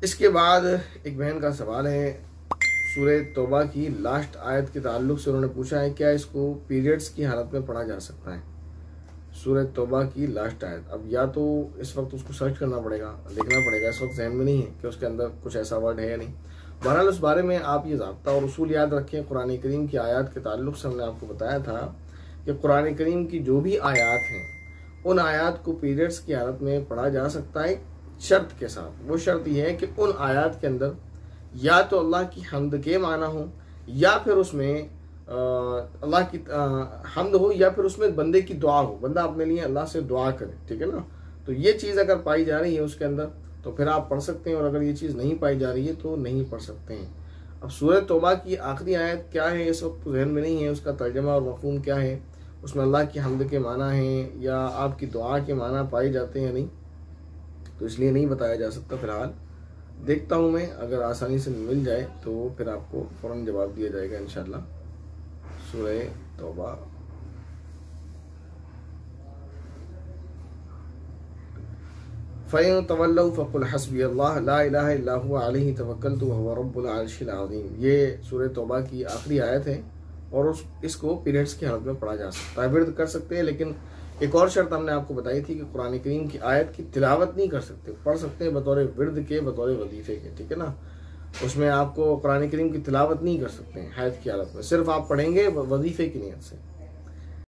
इसके बाद एक बहन का सवाल है, सूरह तौबा की लास्ट आयत के ताल्लुक से उन्होंने पूछा है क्या इसको पीरियड्स की हालत में पढ़ा जा सकता है। सूरह तौबा की लास्ट आयत, अब या तो इस वक्त उसको सर्च करना पड़ेगा, देखना पड़ेगा, इस वक्त जहन में नहीं है कि उसके अंदर कुछ ऐसा वर्ड है या नहीं। बहरहाल उस बारे में आप ये ज़ाब्ता और उसूल याद रखें। कुरान करीम की आयत के ताल्लुक से हमने आपको बताया था कि कुरान करीम की जो भी आयत हैं उन आयत को पीरियड्स की हालत में पढ़ा जा सकता है, शर्त के साथ। वो शर्त यह है कि उन आयत के अंदर या तो अल्लाह की हम्द के माना हो, या फिर उसमें अल्लाह की हम्द हो, या फिर उसमें बंदे की दुआ हो, बंदा अपने लिए अल्लाह से दुआ करे, ठीक है ना। तो ये चीज़ अगर पाई जा रही है उसके अंदर तो फिर आप पढ़ सकते हैं, और अगर ये चीज़ नहीं पाई जा रही है तो नहीं पढ़ सकते हैं। अब सूरह तौबा की आखिरी आयत क्या है इस वक्त जहन में नहीं है, उसका तर्जमा और मफ़हूम क्या है, उसमें अल्लाह की हम्द के माना है या आपकी दुआ के माना पाए जाते हैं या नहीं, तो इसलिए नहीं बताया जा सकता। फिलहाल देखता हूँ मैं, अगर आसानी से मिल जाए तो फिर आपको फ़ौरन जवाब दिया जाएगा इंशाअल्लाह। सूरह तौबा फ़इन तवल्लौ फ़क़ुल हस्बी अल्लाह ला इलाहा इल्ला हुवा अलैहि तवक्कलतु व हुवा रब्बुल अर्शिल अज़ीम। ये सूरह तौबा की आखिरी आयत है और इसको पीरियड्स की हालत में पढ़ा जा सकता है, विर्द कर सकते हैं। लेकिन एक और शर्त हमने आपको बताई थी कि कुरान करीम की आयत की तिलावत नहीं कर सकते, पढ़ सकते हैं बतौर विर्द के, बतौर वजीफे के, ठीक है ना। उसमें आपको कुरान करीम की तिलावत नहीं कर सकते हैं हैद की हालत में, सिर्फ आप पढ़ेंगे वजीफे की नीयत से।